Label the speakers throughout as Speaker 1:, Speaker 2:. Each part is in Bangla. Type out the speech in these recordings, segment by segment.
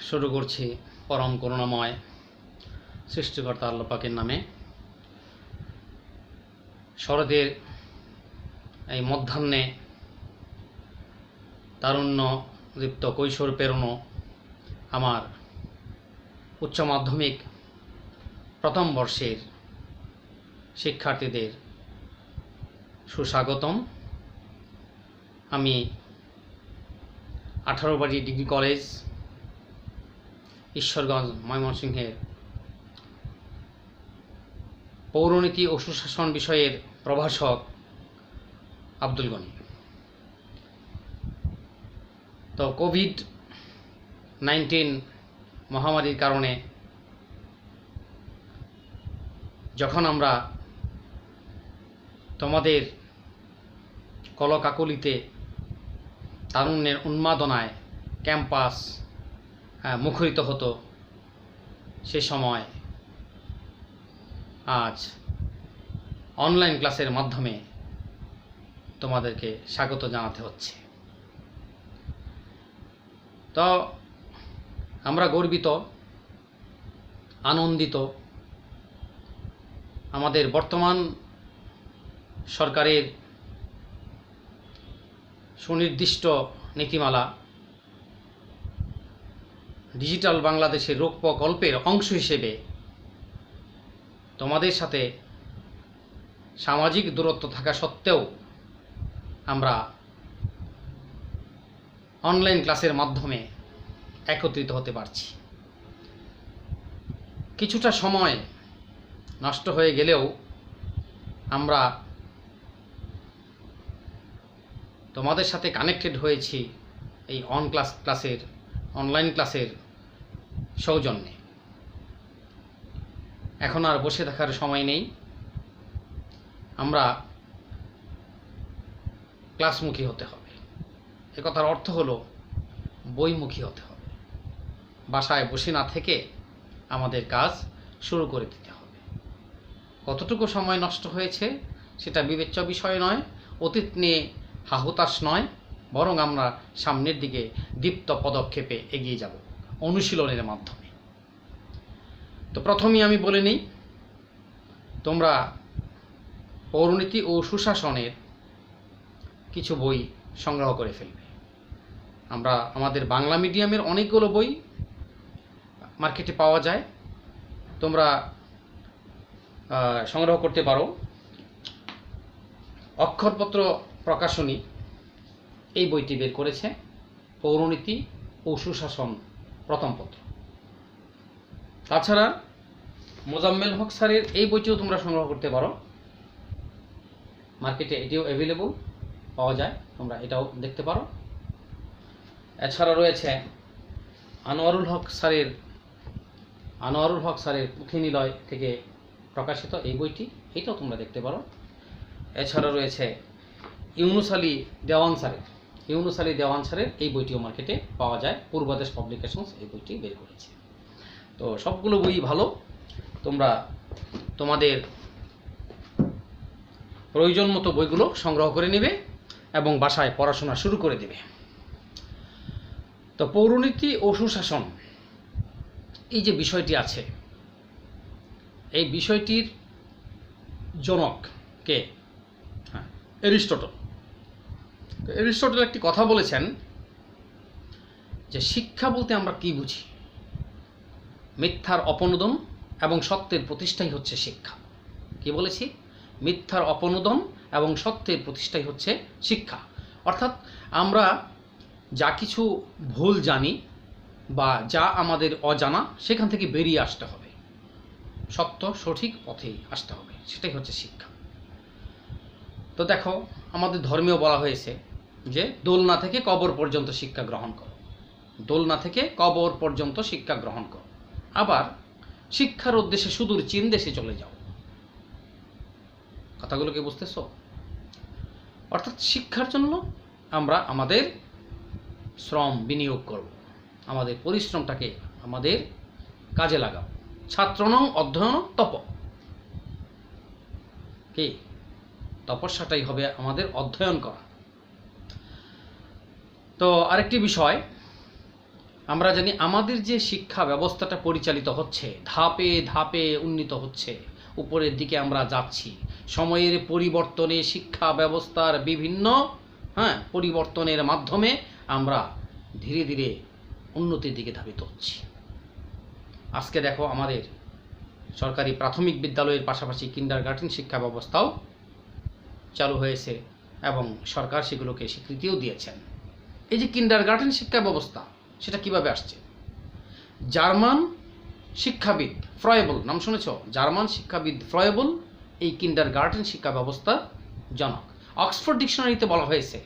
Speaker 1: শুরু করছি পরম করুণাময় সৃষ্টিকর্তা আল্লাহ পাকের নামে। শরতের এই মধ্যাহ্নে তারুণ্য দীপ্ত কৈশোর পেরোনো আমার উচ্চ মাধ্যমিক প্রথম বর্ষের শিক্ষার্থীদের সুস্বাগতম। আমি 18 বাড়ি ডিগ্রি কলেজ, ঈশ্বরগঞ্জ, ময়মনসিংহের পৌরনীতি ও সুশাসন বিষয়ের প্রভাষক আব্দুল গনি। তো কোভিড-19 মহামারীর কারণে যখন আমরা তোমাদের কলকাকলিতে তারুণ্যের উন্মাদনায় ক্যাম্পাস মুখরিত হতো, সে সময় আজ অনলাইন ক্লাসের মাধ্যমে তোমাদেরকে স্বাগত জানাতে হচ্ছে। তো আমরা গর্বিত, আনন্দিত। আমাদের বর্তমান সরকারের সুনির্দিষ্ট নীতিমালা ডিজিটাল বাংলাদেশের রূপকল্পের অংশ হিসেবে তোমাদের সাথে সামাজিক দূরত্ব থাকা সত্ত্বেও আমরা অনলাইন ক্লাসের মাধ্যমে একত্রিত হতে পারছি। কিছুটা সময় নষ্ট হয়ে গেলেও আমরা তোমাদের সাথে কানেক্টেড হয়েছি এই অনলাইন ক্লাসের সৌজন্যে। এখন আর বসে থাকার সময় নেই, আমরা ক্লাসমুখী হতে হবে। একথার অর্থ হলো বইমুখী হতে হবে। বাসায় বসে না থেকে আমাদের কাজ শুরু করে দিতে হবে। কতটুকু সময় নষ্ট হয়েছে সেটা বিবেচ্য বিষয় নয়, অতীত নিয়ে হাহুতাশ নয়, বরং আমরা সামনের দিকে দীপ্ত পদক্ষেপে এগিয়ে যাব অনুশীলনের মাধ্যমে। তো প্রথমেই আমি বলে নিই, তোমরা পৌরনীতি ও সুশাসনের কিছু বই সংগ্রহ করে ফেলবে। আমাদের বাংলা মিডিয়ামের অনেকগুলো বই মার্কেটে পাওয়া যায়, তোমরা সংগ্রহ করতে পারো। অক্ষরপত্র প্রকাশনী এই বইটি বের করেছে, পৌরনীতি ও সুশাসন প্রথম পত্র। তাছাড়া মোজাম্মেল হক স্যারের এই বইটিও তোমরা সংগ্রহ করতে পারো, মার্কেটে এটিও অ্যাভেলেবল পাওয়া যায়, তোমরা এটাও দেখতে পারো। এছাড়া রয়েছে আনোয়ারুল হক স্যারের পুঁথিনিলয় থেকে প্রকাশিত এই বইটি, এটাও তোমরা দেখতে পারো। এছাড়া রয়েছে ইউনুস আলী দেওয়ান স্যারের এই বইটিও মার্কেটে পাওয়া যায়, পূর্বদেশ পাবলিকেশনস এই বইটি বের করেছে। তো সবগুলো বই ভালো, তোমরা তোমাদের প্রয়োজন মতো বইগুলো সংগ্রহ করে নেবে এবং বাসায় পড়াশোনা শুরু করে দেবে। তো পৌরনীতি ও সুশাসন এই যে বিষয়টি আছে, এই বিষয়টির জনক কে? এরিস্টটল একটি কথা বলেছেন যে শিক্ষা বলতে আমরা কি বুঝি? মিথ্যার অপনোদন এবং সত্যের প্রতিষ্ঠাই হচ্ছে শিক্ষা। কি বলেছি? মিথ্যার অপনোদন এবং সত্যের প্রতিষ্ঠাই হচ্ছে শিক্ষা। অর্থাৎ আমরা যা কিছু ভুল জানি বা যা আমাদের অজানা, সেখান থেকে বেরিয়ে আসতে হবে, সত্য সঠিক পথে আসতে হবে, সেটাই হচ্ছে শিক্ষা। তো দেখো, আমাদের ধর্মেও বলা হয়েছে যে দোলনা থেকে কবর পর্যন্ত শিক্ষা গ্রহণ করো, দোলনা থেকে কবর পর্যন্ত শিক্ষা গ্রহণ করো। আবার শিক্ষার উদ্দেশ্যে সুদূর চীন দেশে চলে যাও। কথাগুলোকে বুঝতেছো? অর্থাৎ শিক্ষার জন্য আমরা আমাদের শ্রম বিনিয়োগ করব, আমাদের পরিশ্রমটাকে আমাদের কাজে লাগাও। ছাত্রনং অধ্যয়ন তপ, কি তপস্যাটাই হবে আমাদের অধ্যয়ন করা। তো আরেকটি বিষয়, আমরা জানি আমাদের যে শিক্ষা ব্যবস্থাটা পরিচালিত হচ্ছে, ধাপে ধাপে উন্নীত হচ্ছে, উপরের দিকে আমরা যাচ্ছি। সময়ের পরিবর্তনে শিক্ষা ব্যবস্থার বিভিন্ন পরিবর্তনের মাধ্যমে আমরা ধীরে ধীরে উন্নতির দিকে ধাবিত হচ্ছি। আজকে দেখো আমাদের সরকারি প্রাথমিক বিদ্যালয়ের পাশাপাশি কিন্ডারগার্টেন শিক্ষা ব্যবস্থাও চালু হয়েছে এবং সরকার সেগুলোকে স্বীকৃতিও দিয়েছেন। এই যে কিন্ডারগার্টেন শিক্ষা ব্যবস্থা, সেটা কিভাবে আসছে? জার্মান শিক্ষাবিদ ফ্রয়েবল, নাম শুনেছ? জার্মান শিক্ষাবিদ ফ্রয়েবল এই কিন্ডারগার্টেন শিক্ষা ব্যবস্থার জনক। অক্সফোর্ড ডিকশনারিতে বলা হয়েছে,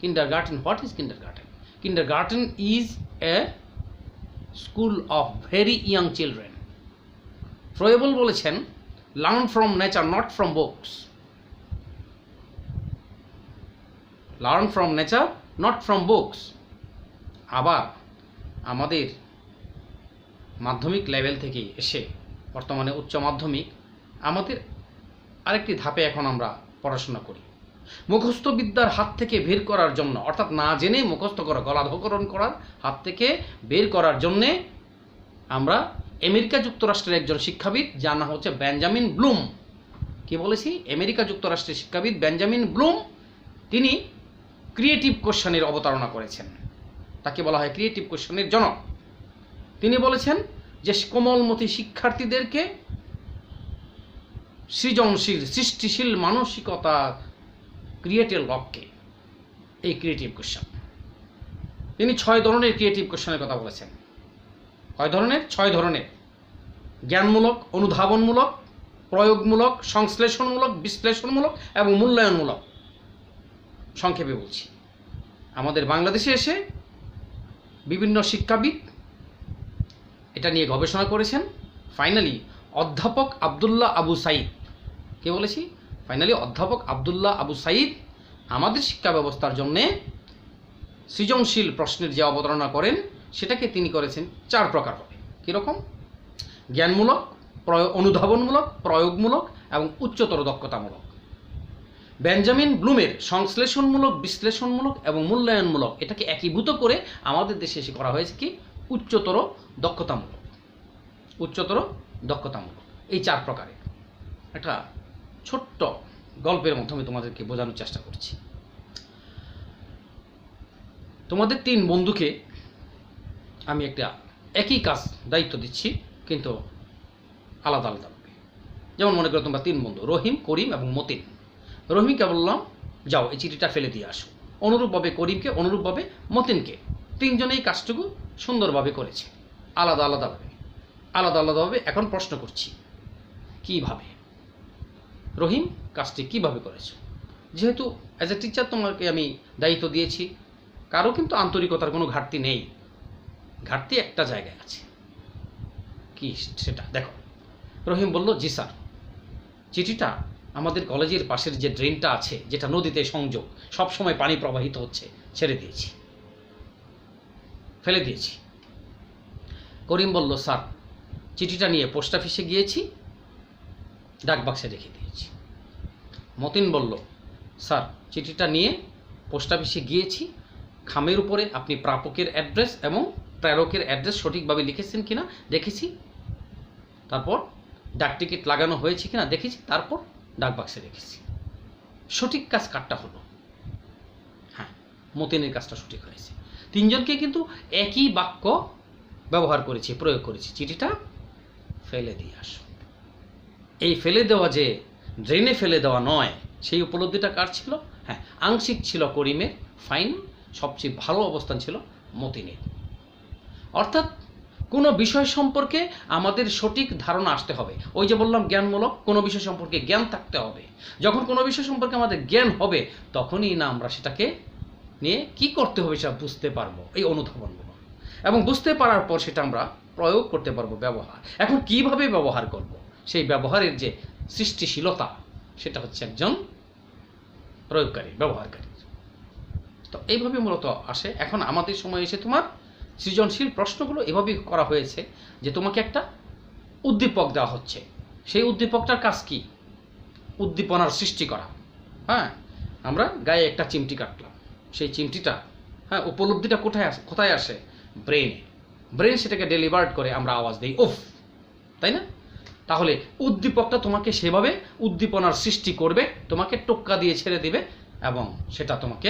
Speaker 1: kindergarten, what is kindergarten? Kindergarten is a school of very young children. Froebel বলেছেন, learn from nature, not from books. Learn from nature, not from books. আবার আমাদের মাধ্যমিক লেভেল থেকে এসে বর্তমানে উচ্চ মাধ্যমিক, আমাদের আরেকটি ধাপে এখন আমরা পড়াশোনা করি। মুখস্থ বিদ্যার হাত থেকে বের করার জন্য, অর্থাৎ না জেনে মুখস্থ করা, গলাধঃকরণ করার হাত থেকে বের করার জন্যে আমরা আমেরিকা যুক্তরাষ্ট্রের একজন শিক্ষাবিদ, যার নাম হচ্ছে বেঞ্জামিন ব্লুম। কি বলেছি? আমেরিকা যুক্তরাষ্ট্রের শিক্ষাবিদ বেঞ্জামিন ব্লুম, তিনি ক্রিয়েটিভ কোশ্চেনের অবতারণা করেছেন। তাকে বলা হয় ক্রিয়েটিভ কোশ্চেনের জনক। তিনি বলেছেন যে কোমলমতি শিক্ষার্থীদেরকে সৃজনশীল, সৃষ্টিশীল মানসিকতা ক্রিয়েটের লক্ষ্যে এই ক্রিয়েটিভ কোশ্চেন। তিনি 6 ধরনের ক্রিয়েটিভ কোশ্চেনের কথা বলেছেন। কয় ধরনের? 6 ধরনের। জ্ঞানমূলক, অনুধাবনমূলক, প্রয়োগমূলক, সংশ্লেষণমূলক, বিশ্লেষণমূলক এবং মূল্যায়নমূলক। সংক্ষেপে বলছি, আমাদের বাংলাদেশে এসে বিভিন্ন শিক্ষাবিদ এটা নিয়ে গবেষণা করেছেন। ফাইনালি অধ্যাপক আবদুল্লাহ আবু সাইদ, কে বলেছি? ফাইনালি অধ্যাপক আবদুল্লাহ আবু সাইদ আমাদের শিক্ষা ব্যবস্থার জন্যে সৃজনশীল প্রশ্নের যে অবতারণা করেন, সেটাকে তিনি করেছেন 4 প্রকার হবে। কীরকম? জ্ঞানমূলক, অনুধাবনমূলক, প্রয়োগমূলক এবং উচ্চতর দক্ষতামূলক। বেঞ্জামিন ব্লুমের সংশ্লেষণমূলক, বিশ্লেষণমূলক এবং মূল্যায়নমূলক, এটাকে একীভূত করে আমাদের দেশে এসে করা হয়েছে কি? উচ্চতর দক্ষতামূলক। উচ্চতর দক্ষতামূলক, এই 4 প্রকারে একটা ছোট্ট গল্পের মাধ্যমে তোমাদেরকে বোঝানোর চেষ্টা করছি। তোমাদের 3 বন্ধুকে আমি একটা একই কাজ দায়িত্ব দিচ্ছি, কিন্তু আলাদা আলাদাভাবে। যেমন মনে করো তোমরা 3 বন্ধু, রহিম, করিম এবং মতিন। রহিমকে বললাম যাও এই চিঠিটা ফেলে দিয়ে আসো। অনুরূপভাবে করিমকে, অনুরূপভাবে মতিনকে। 3 জনেই কাজটুকু সুন্দরভাবে করেছে, আলাদা আলাদাভাবে। এখন প্রশ্ন করছি, কিভাবে? রহিম, কাজটি কিভাবে করেছো? যেহেতু অ্যাজ এ টিচার তোমাকে আমি দায়িত্ব দিয়েছি, কারো কিন্তু আন্তরিকতার কোনো ঘাটতি নেই। ঘাটতি একটা জায়গায় আছে, কি সেটা দেখো। রহিম বলল, জি স্যার, চিঠিটা আমাদের কলেজের পাশের যে ড্রেনটা আছে, যেটা নদীতে সংযোগ, সবসময় পানি প্রবাহিত হচ্ছে, ছেড়ে দিয়েছি, ফেলে দিয়েছি। করিম বলল, স্যার, চিঠিটা নিয়ে পোস্ট অফিসে গিয়েছি, ডাকবাক্সে রেখে দিয়েছি। মতিন বলল, স্যার, চিঠিটা নিয়ে পোস্ট অফিসে গিয়েছি, খামের উপরে আপনি প্রাপকের অ্যাড্রেস এবং প্রেরকের অ্যাড্রেস সঠিকভাবে লিখেছেন কিনা দেখেছি, তারপর ডাক টিকিট লাগানো হয়েছে কিনা দেখেছি, তারপর ডাকবাক্সে রেখেছি। সঠিক কাজ কারটা হলো? হ্যাঁ, মতিনের কাজটা সঠিক হয়েছে। 3 জনকে কিন্তু একই বাক্য ব্যবহার করেছি, প্রয়োগ করেছি, চিঠিটা ফেলে দিয়ে আসো। এই ফেলে দেওয়া যে ড্রেনে ফেলে দেওয়া নয়, সেই উপলব্ধিটা কার ছিল? হ্যাঁ, আংশিক ছিল করিমের, ফাইন সবচেয়ে ভালো অবস্থান ছিল মতিনের। অর্থাৎ কোনো বিষয় সম্পর্কে আমাদের সঠিক ধারণা আসতে হবে। ওই যে বললাম জ্ঞানমূলক, কোনো বিষয় সম্পর্কে জ্ঞান থাকতে হবে। যখন কোনো বিষয় সম্পর্কে আমাদের জ্ঞান হবে, তখনই না আমরা সেটাকে নিয়ে কি করতে হবে সেটা বুঝতে পারবো, এই অনুধাবনগুলো। এবং বুঝতে পারার পর সেটা আমরা প্রয়োগ করতে পারবো, ব্যবহার। এখন কিভাবে ব্যবহার করব, সেই ব্যবহারের যে সৃষ্টিশীলতা, সেটা হচ্ছে একজন প্রয়োগকারী, ব্যবহারকারী। তো এইভাবে মূলত আসে। এখন আমাদের সময় এসে তোমার সৃজনশীল প্রশ্নগুলো এভাবেই করা হয়েছে যে তোমাকে একটা উদ্দীপক দেওয়া হচ্ছে। সেই উদ্দীপকটার কাজ কি? উদ্দীপনার সৃষ্টি করা। আমরা গায়ে একটা চিমটি কাটলাম, সেই চিমটিটা উপলব্ধিটা কোথায় আসে? ব্রেন সেটাকে ডেলিভার্ড করে, আমরা আওয়াজ দিই উফ, তাই না? তাহলে উদ্দীপকটা তোমাকে সেভাবে উদ্দীপনার সৃষ্টি করবে, তোমাকে টোক্কা দিয়ে ছেড়ে দিবে এবং সেটা তোমাকে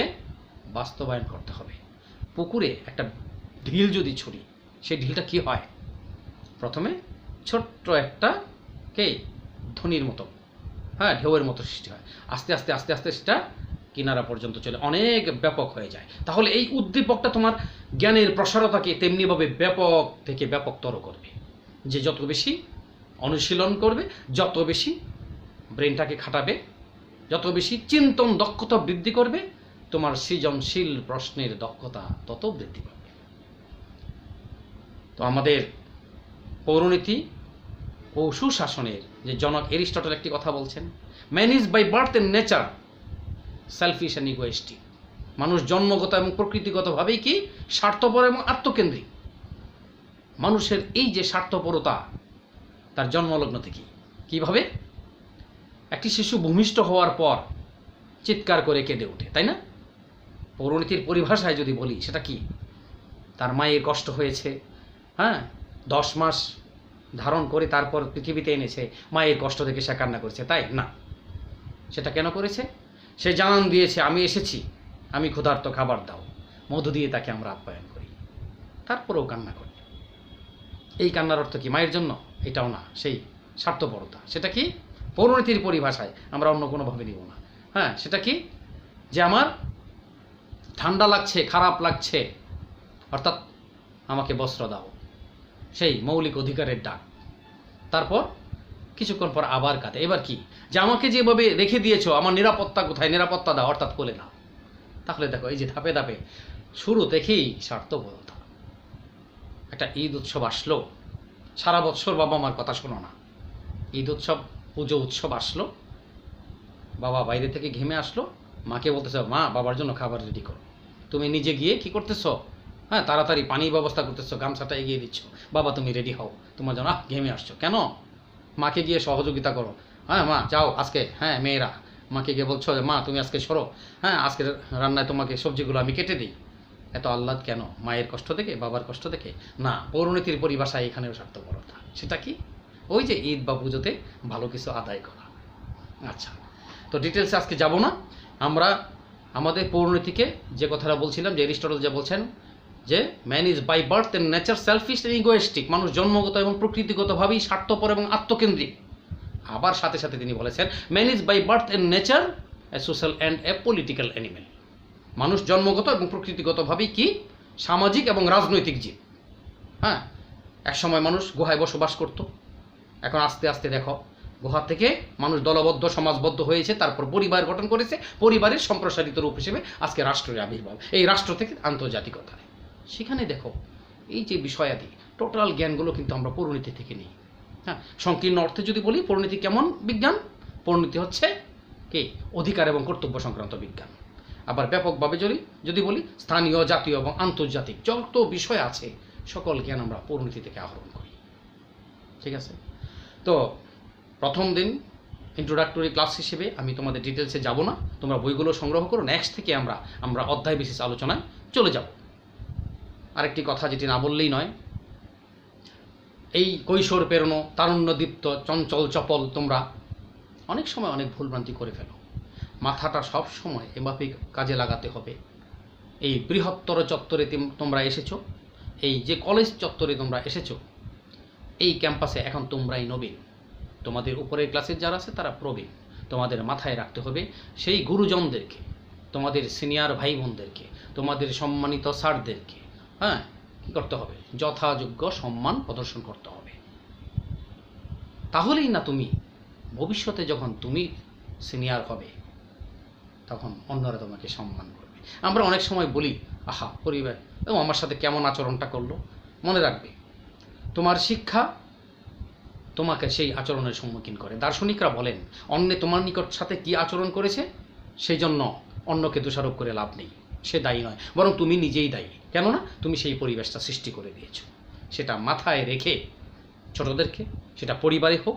Speaker 1: বাস্তবায়ন করতে হবে। পুকুরে একটা ঢিল যদি ছুড়ি, সেই ঢিলটা কি হয়? প্রথমে ছোট্ট একটা ধ্বনির মতো, হ্যাঁ, ঢেউয়ের মতো সৃষ্টি হয়, আস্তে আস্তে আস্তে আস্তে সেটা কিনারা পর্যন্ত চলে অনেক ব্যাপক হয়ে যায়। তাহলে এই উদ্দীপকটা তোমার জ্ঞানের প্রসারতাকে তেমনিভাবে ব্যাপক থেকে ব্যাপকতর করবে। যে যত বেশি অনুশীলন করবে, যত বেশি ব্রেনটাকে খাটাবে, যত বেশি চিন্তন দক্ষতা বৃদ্ধি করবে, তোমার সৃজনশীল প্রশ্নের দক্ষতা তত বৃদ্ধি পাবে। তো আমাদের পৌরনীতি ও সুশাসনের যে জনক এরিস্টটল একটি কথা বলছেন, man is by birth and nature selfish and egoistic. মানুষ জন্মগত এবং প্রকৃতিগতভাবেই কি স্বার্থপর এবং আত্মকেন্দ্রিক। মানুষের এই যে স্বার্থপরতা তার জন্মলগ্ন থেকে, কিভাবে? একটি শিশু ভূমিষ্ঠ হওয়ার পর চিৎকার করে কেঁদে ওঠে, তাই না? পৌরনীতির পরিভাষায় যদি বলি, সেটা কি? তার মায়ের কষ্ট হয়েছে, হ্যাঁ, 10 মাস ধারণ করে তারপর পৃথিবীতে এনেছে, মায়ের কষ্ট থেকে সে কান্না করেছে, তাই না? সেটা কেন করেছে? সে জানান দিয়েছে আমি এসেছি, আমি ক্ষুধার্ত, খাবার দাও। মধু দিয়ে তাকে আমরা আপ্যায়ন করি, তারপরেও কান্না করি। এই কান্নার অর্থ কি মায়ের জন্য? এটাও না, সেই স্বার্থপরতা। সেটা কি? পৌরনীতির পরিভাষায়, আমরা অন্য কোনোভাবে নিব না। হ্যাঁ, সেটা কি? যে আমার ঠান্ডা লাগছে, খারাপ লাগছে, অর্থাৎ আমাকে বস্ত্র দাও, সেই মৌলিক অধিকারের ডাক। তারপর কিছুক্ষণ পর আবার কাঁদে। এবার কি? যে আমাকে যেভাবে রেখে দিয়েছো, আমার নিরাপত্তা কোথায়? নিরাপত্তা দাও, অর্থাৎ কোলে নাও। তাহলে দেখো, এই যে ধাপে ধাপে শুরু থেকেই স্বার্থপরতা। একটা ঈদ উৎসব আসলো, সারা বৎসর বাবা মার কথা শোনো না। ঈদ উৎসব, পুজো উৎসব আসলো, বাবা বাইরে থেকে ঘেমে আসলো, মাকে বলতেছ মা বাবার জন্য খাবার রেডি করো। তুমি নিজে গিয়ে কি করতেছো? হ্যাঁ, তাড়াতাড়ি পানির ব্যবস্থা করতেছো, গামছাটা এগিয়ে দিচ্ছ, বাবা তুমি রেডি হও, তোমার জন্য ঘেমে আসছো কেন? মাকে গিয়ে সহযোগিতা করো। হ্যাঁ মা যাও আজকে, হ্যাঁ মেয়েরা মাকে গিয়ে বলছো যে মা তুমি আজকে সরো, হ্যাঁ আজকের রান্নায় তোমাকে সবজিগুলো আমি কেটে দিই। এত আহ্লাদ কেন? মায়ের কষ্ট থেকে, বাবার কষ্ট থেকে? না, পৌরনীতির পরিভাষায় এখানেও স্বার্থপরতা। সেটা কি? ওই যে ঈদ বা পুজোতে ভালো কিছু আদায় করা। আচ্ছা, তো ডিটেলসে আজকে যাব না। আমরা আমাদের পৌরনীতিকে যে কথাটা বলছিলাম, যে এরিস্টটল যে বলছেন যে man is by birth and nature selfish and egoistic, মানুষ জন্মগত এবং প্রকৃতিগতভাবেই স্বার্থপর এবং আত্মকেন্দ্রিক। আবার সাথে সাথে তিনি বলেছেন man is by birth and nature a social and a political animal. মানুষ জন্মগত এবং প্রকৃতিগতভাবেই কি সামাজিক এবং রাজনৈতিক জীব। হ্যাঁ, একসময় মানুষ গুহায় বসবাস করত, এখন আস্তে আস্তে দেখো গুহা থেকে মানুষ দলবদ্ধ সমাজবদ্ধ হয়েছে, তারপর পরিবার গঠন করেছে, পরিবারের সম্প্রসারিত রূপ হিসেবে আজকে রাষ্ট্রের আবির্ভাব, এই রাষ্ট্র থেকে আন্তর্জাতিকতায়। সেখানে দেখো এই যে বিষয়াদি টোটাল জ্ঞানগুলো কিন্তু আমরা পরিণতি থেকে নিই। হ্যাঁ, সংকীর্ণ অর্থে যদি বলি পরিণতি কেমন বিজ্ঞান? পরিণতি হচ্ছে কি অধিকার এবং কর্তব্য সংক্রান্ত বিজ্ঞান। আবার ব্যাপকভাবে যদি বলি স্থানীয়, জাতীয় এবং আন্তর্জাতিক যত বিষয় আছে সকল জ্ঞান আমরা পরিণতি থেকে আহরণ করি। ঠিক আছে, তো প্রথম দিন ইন্ট্রোডাক্টরি ক্লাস হিসেবে আমি তোমাদের ডিটেলসে যাব না, তোমরা বইগুলো সংগ্রহ করো। নেক্সট থেকে আমরা অধ্যায় বিশেষ আলোচনায় চলে যাব। আরেকটি কথা যেটি না বললেই নয়, এই কৈশোর পেরোনো, তারুণ্যদীপ্ত, চঞ্চল চপল তোমরা অনেক সময় অনেক ভুলভ্রান্তি করে ফেলো। মাথাটা সব সময় এভাবে কাজে লাগাতে হবে। এই বৃহত্তর চত্বরে তোমরা এসেছো, এই যে কলেজ চত্বরে তোমরা এসেছো, এই ক্যাম্পাসে এখন তোমরাই নবীন। তোমাদের উপরের ক্লাসের যারা আছে তারা প্রবীণ। তোমাদের মাথায় রাখতে হবে সেই গুরুজনদেরকে, তোমাদের সিনিয়র ভাই বোনদেরকে, তোমাদের সম্মানিত স্যারদেরকে, হ্যাঁ, কী করতে হবে? যথাযোগ্য সম্মান প্রদর্শন করতে হবে। তাহলেই না তুমি ভবিষ্যতে যখন তুমি সিনিয়র হবে তখন অন্যরা তোমাকে সম্মান করবে। আমরা অনেক সময় বলি আহা পরিবার আমার সাথে কেমন আচরণটা করলো। মনে রাখবে তোমার শিক্ষা তোমাকে সেই আচরণের সম্মুখীন করে। দার্শনিকরা বলেন অন্যে তোমার নিকট সাথে কি আচরণ করেছে সেই জন্য অন্যকে দোষারোপ করে লাভ নেই, সে দায়ী নয়, বরং তুমি নিজেই দায়ী। কেননা তুমি সেই পরিবেশটা সৃষ্টি করে দিয়েছো। সেটা মাথায় রেখে ছোটদেরকে, সেটা পরিবারে হোক,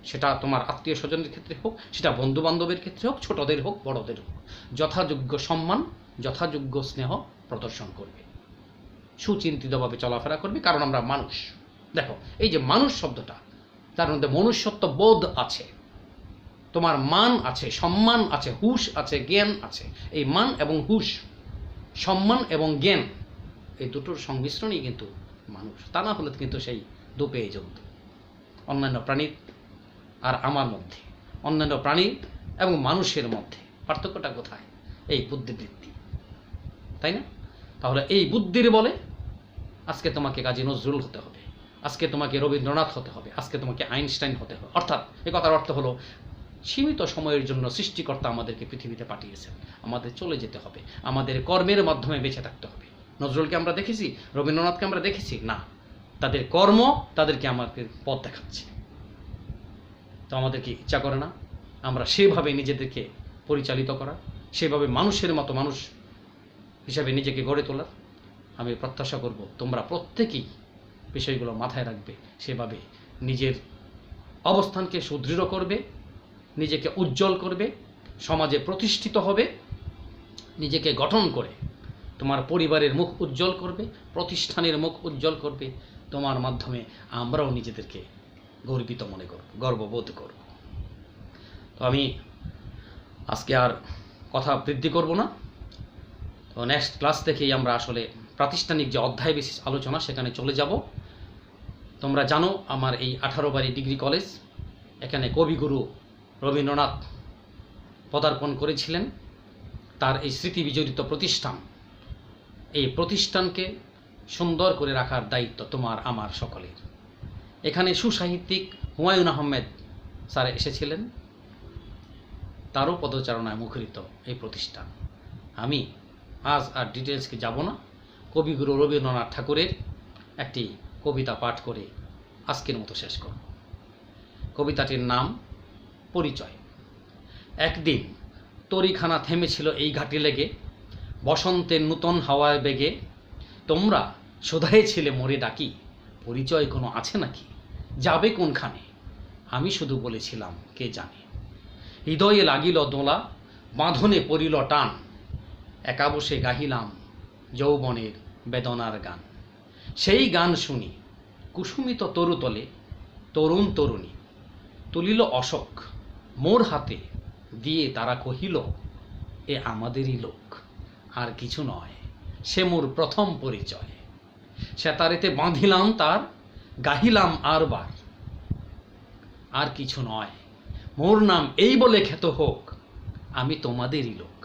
Speaker 1: সেটা তোমার আত্মীয় স্বজনের ক্ষেত্রে হোক, সেটা বন্ধু বান্ধবের ক্ষেত্রে হোক, ছোটদের হোক বড়দের হোক, যথাযোগ্য সম্মান, যথাযোগ্য স্নেহ প্রদর্শন করবে। সুচিন্তিতভাবে চলাফেরা করবে, কারণ আমরা মানুষ। দেখো, এই যে মানুষ শব্দটা, তার মধ্যে মনুষ্যত্ব বোধ আছে, তোমার মান আছে, সম্মান আছে, হুশ আছে, জ্ঞান আছে। এই মান এবং হুশ, সম্মান এবং জ্ঞান, এই দুটোর সংমিশ্রণই কিন্তু মানুষ। তা না হলে কিন্তু সেই দুপেয়ে জন্তু। অন্যান্য প্রাণীর আর আমার মধ্যে, অন্যান্য প্রাণী এবং মানুষের মধ্যে পার্থক্যটা কোথায়? এই বুদ্ধিবৃত্তি, তাই না? তাহলে এই বুদ্ধির বলে আজকে তোমাকে কাজী নজরুল হতে হবে, আজকে তোমাকে রবীন্দ্রনাথ হতে হবে, আজকে তোমাকে আইনস্টাইন হতে হবে। অর্থাৎ এ কথার অর্থ হলো সীমিত সময়ের জন্য সৃষ্টিকর্তা আমাদেরকে পৃথিবীতে পাঠিয়েছেন, আমাদের চলে যেতে হবে, আমাদের কর্মের মাধ্যমে বেঁচে থাকতে হবে। নজরুলকে আমরা দেখেছি, রবীন্দ্রনাথকে আমরা দেখেছি না, তাদের কর্ম তাদেরকে আমাদের পথ দেখাচ্ছে। তো আমাদের কি ইচ্ছা করে না আমরা সেভাবে নিজেদেরকে পরিচালিত করা, সেভাবে মানুষের মতো মানুষ হিসাবে নিজেকে গড়ে তোলার? আমি প্রত্যাশা করব তোমরা প্রত্যেকেই বিষয়গুলো মাথায় রাখবে, সেভাবে নিজের অবস্থানকে সুদৃঢ় করবে, নিজেকে উজ্জ্বল করবে, সমাজে প্রতিষ্ঠিত হবে, নিজেকে গঠন করে তোমার পরিবারের মুখ উজ্জ্বল করবে, প্রতিষ্ঠানের মুখ উজ্জ্বল করবে। তোমার মাধ্যমে আমরাও নিজেদেরকে গর্বিত মনে করব, গর্ববোধ করব। তো আমি আজকে আর কথা বৃদ্ধি করব না। তো নেক্সট ক্লাস থেকেই আমরা আসলে প্রাতিষ্ঠানিক যে অধ্যায় বিশেষ আলোচনা সেখানে চলে যাব। তোমরা জানো আমার এই 18 বাড়ি ডিগ্রি কলেজ, এখানে কবিগুরু রবীন্দ্রনাথ পদার্পণ করেছিলেন। তার এই স্মৃতি বিজড়িত প্রতিষ্ঠান, এই প্রতিষ্ঠানকে সুন্দর করে রাখার দায়িত্ব তোমার আমার সকলের। এখানে সুসাহিত্যিক হুমায়ুন আহমেদ স্যার এসেছিলেন, তারও পদচারণায় মুখরিত এই প্রতিষ্ঠান। আমি আজ আর ডিটেলসকে যাব না, কবিগুরু রবীন্দ্রনাথ ঠাকুরের একটি কবিতা পাঠ করে আজকের মতো শেষ করব। কবিতাটির নাম পরিচয়। একদিন তরিখানা থেমেছিল এই ঘাটি লেগে, বসন্তের নূতন হাওয়ায় বেগে। তোমরা শোধায় ছিলে মরে ডাকি, পরিচয় কোনো আছে নাকি, যাবে কোনখানে? আমি শুধু বলেছিলাম কে জানে। হৃদয়ে লাগিল দোলা, বাঁধনে পড়িল টান, একা বসে গাহিলাম যৌবনের বেদনার গান। সেই গান শুনি কুসুমিত তরুতলে তরুণ তরুণী তুলিল অশোক মোর হাতে দিয়ে, তারা কহিল এ আমাদেরই লোক, আর কিছু নয়, সে মোর প্রথম পরিচয়। সেতারেতে বাঁধিলাম তার, গাহিলাম আরবার, আর কিছু নয়, মোর নাম এই বলে খ্যাত হোক, আমি তোমাদেরই লোক,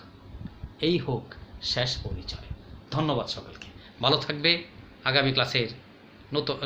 Speaker 1: এই হোক শেষ পরিচয়। ধন্যবাদ সকলকে, ভালো থাকবে। আগামী ক্লাসের নতুন